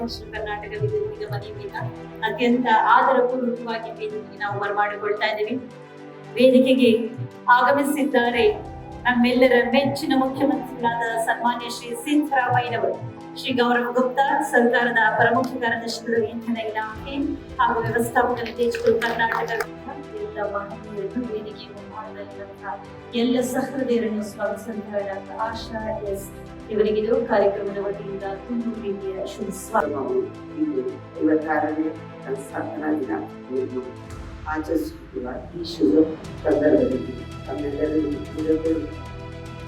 ದಕ್ಷಿಣ ಕರ್ನಾಟಕ ವಿದ್ಯುತ್ ನಿಗಮ ನಿಯಮಿತ ಅತ್ಯಂತ ಆದರಪೂರ್ವಕವಾಗಿ ವೇದಿಕೆಗೆ ನಾವು ಬರಮಾಡಿಕೊಳ್ತಾ ಇದ್ದೀವಿ. ವೇದಿಕೆಗೆ ಆಗಮಿಸಿದ್ದಾರೆ ನಮ್ಮೆಲ್ಲರ ಮೆಚ್ಚಿನ ಮುಖ್ಯಮಂತ್ರಿಗಳಾದ ಸನ್ಮಾನ್ಯ ಶ್ರೀ ಸಿದ್ದರಾಮಯ್ಯನವರು, ಶ್ರೀ ಗೌರವ್ ಗುಪ್ತಾ, ಸರ್ಕಾರದ ಪ್ರಮುಖ ಕಾರ್ಯದರ್ಶಿಗಳು, ಇಂಧನ ಇಲಾಖೆ ಹಾಗೂ ವ್ಯವಸ್ಥಾಪಕ ನಿರ್ದೇಶಕರು, ಕರ್ನಾಟಕ ಎಲ್ಲ ಮಹನೀಯರನ್ನು ವೇದಿಕೆಯ ಮುಂಭಾಗದಲ್ಲಿರುವಂತಹ ಎಲ್ಲ ಸಹೃದಯರನ್ನು ಸ್ವಾಗತಿಸಿದ ಡಾಕ್ಟರ್ ಆಶಾ ಎಸ್ ಇವರಿಗಿದು ಕಾರ್ಯಕ್ರಮದ ವತಿಯಿಂದ ತುಂಬ ಪ್ರೀತಿಯ ಶುಭ ಸ್ವಾಗತ. 56ನೇ ಸಂಸ್ಥಾಪನಾ ದಿನಾಚರಣೆಯನ್ನು ಆಚರಿಸುತ್ತಿರುವ ಈ ಶುಭ ಸಂದರ್ಭದಲ್ಲಿ ತಮ್ಮೆಲ್ಲರಿಗೂ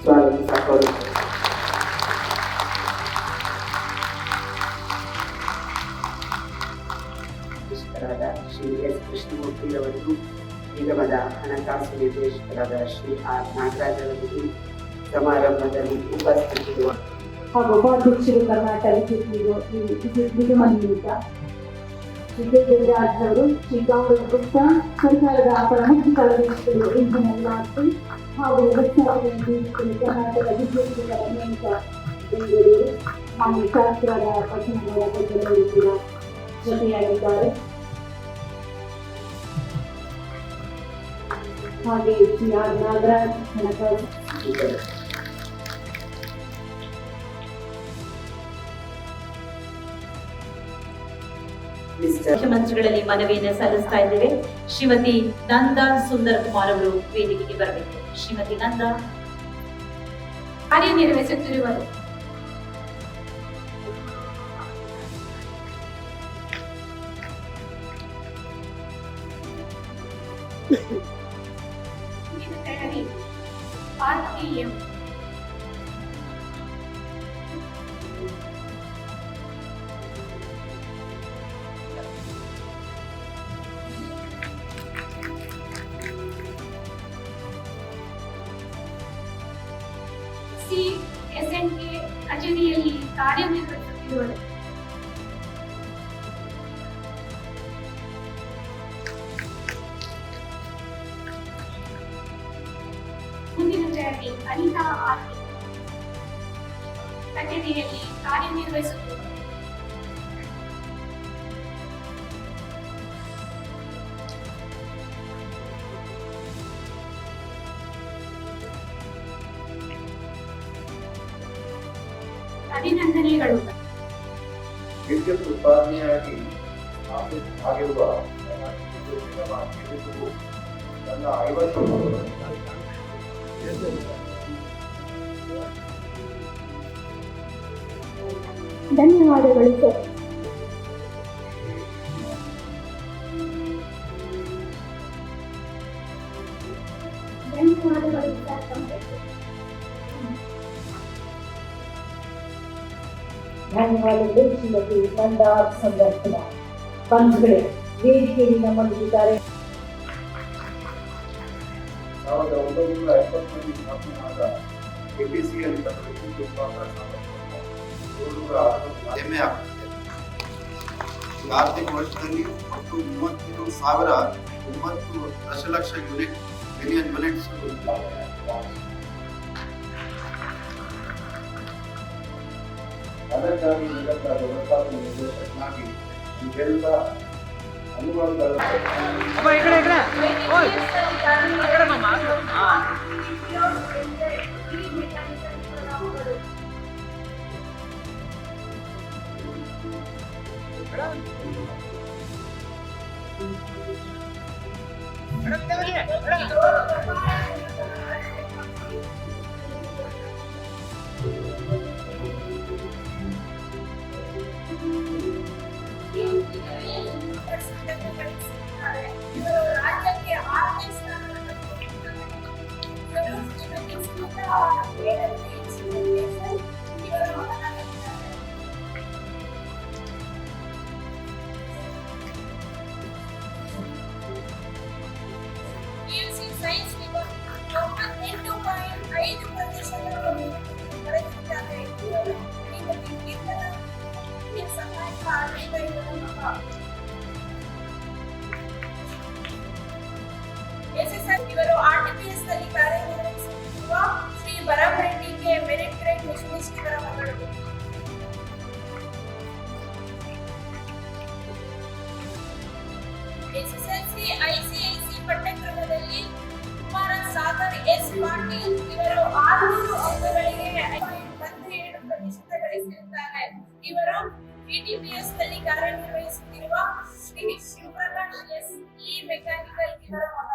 ಸ್ವಾಗತ ಕೋರುತ್ತೇನೆ. ಶ್ರೀ ಎಸ್ ಕೃಷ್ಣಮೂರ್ತಿರವರಿಗೂ, ನಿಗಮದ ಹಣಕಾಸು ನಿರ್ದೇಶಕರಾದ ಶ್ರೀ ಆರ್ ನಾಗರಾಜರವರಿಗೂ ಸಮಾರಂಭದಲ್ಲಿ ಉಪಸ್ಥಿತಿರುವ ಹಾಗೂ ಉಪಾಧ್ಯಕ್ಷರು ಕರ್ನಾಟಕ ವಿದ್ಯುತ್ ನಿಗಮ ನಿಯಮಿತ ಶ್ರೀ ಅವರು, ಶ್ರೀ ಗೌರವ್ ಗುಪ್ತಾ, ಸರ್ಕಾರದ ಪ್ರಮುಖ ಕಾರ್ಯದರ್ಶಿಗಳು, ಇಂಧನ ಇಲಾಖೆ ಹಾಗೂ ವ್ಯವಸ್ಥಾಪಕ ನಿರ್ದೇಶಕರು, ಕರ್ನಾಟಕ ವಿದ್ಯುತ್ ನಿಗಮ ನಿಯಮಿತ ಬೆಂಗಳೂರು ಹಾಗೂ ಶಾಸ್ತ್ರದ ಪಟ್ಟಣಗಳ ಬಗ್ಗೆ ಕೂಡ ಜೊತೆಯಾಗಿದ್ದಾರೆ. ಹಾಗೆ ಶ್ರೀ ಆರ್ ನಾಗರಾಜ್ ಹಣಕಾಸು ಮುಖ್ಯಮಂತ್ರಿಗಳಲ್ಲಿ ಮನವಿಯನ್ನು ಸಲ್ಲಿಸ್ತಾ ಇದ್ದೇವೆ. ಶ್ರೀಮತಿ ನಂದಾ ಸುಂದರ್ ಕುಮಾರ್ ಅವರು ವೇದಿಕೆಗೆ ಬರಬೇಕು. ಶ್ರೀಮತಿ ನಂದಾ ಕಾರ್ಯನಿರ್ವಹಿಸುತ್ತಿರುವರು. CSNK ಕಚೇರಿಯಲ್ಲಿ ಕಾರ್ಯನಿರ್ವಹಿಸುತ್ತಿರುವರು. ಮುಂದಿನ ಚಾಟಿ ಅನಿತಾ ಆರ್ತಿ ಕಚೇರಿಯಲ್ಲಿ ಕಾರ್ಯನಿರ್ವಹಿಸುತ್ತಿರುವರು. ಅಭಿನಂದನೆಗಳು. ವಿದ್ಯುತ್ ಉತ್ಪಾದನೆಯಾಗಿ ಆಗಿರುವ ನನ್ನ 50 ಧನ್ಯವಾದಗಳು ಸರ್. ಧನ್ಯವಾದಗಳು ಧನ್ಯವಾದಗಳು ಶ್ರೀಮತಿ ನಂದಾ ಸುಂದರ್ ಕುಮಾರ್. ಬಂಧುಗಳೇ, ವೇದಿಕೆಯಲ್ಲಿ ನಮ್ಮೊಂದಿಗಿದ್ದಾರೆ 1950ರಲ್ಲಿ ಸ್ಥಾಪನೆಯಾದ KPCL ವಿದ್ಯುತ್ ಉತ್ಪಾದನಾ ಸಾಮರ್ಥ್ಯವನ್ನು ಹೆಮ್ಮೆ ಆಗುತ್ತದೆ. ಈ ಆರ್ಥಿಕ ವರ್ಷದಲ್ಲಿ ಒಟ್ಟು 33,9 ದಶಲಕ್ಷ ಮಿಲಿಯನ್ ಯೂನಿಟ್ಸ್ ಅದಕ್ಕಾಗಿ ನಿರಂತರ ವ್ಯವಸ್ಥಾಪನೆ ನಿರ್ದೇಶಕನಾಗಿ ಇವೆಲ್ಲ ಅನುಭವಗಳ ರಾಜ್ಯಕ್ಕೆ 6ನೇ ಸ್ಥಾನವನ್ನು ಸೈನ್ಸ್ ವಿಭಾಗ 8.5% ಪಡೆದಿದ್ದಾರೆ. ಸಹಾಯಕ ಅಧಿಕಾರಿಗಳ ಮಗ ಇವರು RTPS ನಲ್ಲಿ ಕಾರ್ಯನಿರ್ವಹಿಸುತ್ತಿರುವ ಶ್ರೀ ಭರಂ ರೆಡ್ಡಿಗೆ ಮೆರಿಟ್ ಗ್ರೇಡ್ ಮಿಷನಿಸ್ಟ್ ಇವರ ಮಗಳು. ಶ್ರೀ ಐಸಿಐಸಿ ಪಠ್ಯಕ್ರಮದಲ್ಲಿ ಕುಮಾರ ಸಾಗರ್ ಎಸ್ ಪಾಟೀಲ್ ಇವರು 600 ಅಂಕಗಳಿಗೆ 57% ಗಳಿಸಿರುತ್ತಾರೆ. ಇವರು ಟಿಟಿಪಿಎಸ್ ನಲ್ಲಿ ಕಾರ್ಯನಿರ್ವಹಿಸುತ್ತಿರುವ Shri Shivaprakash S E mechanical ಇವರ ಮಗ.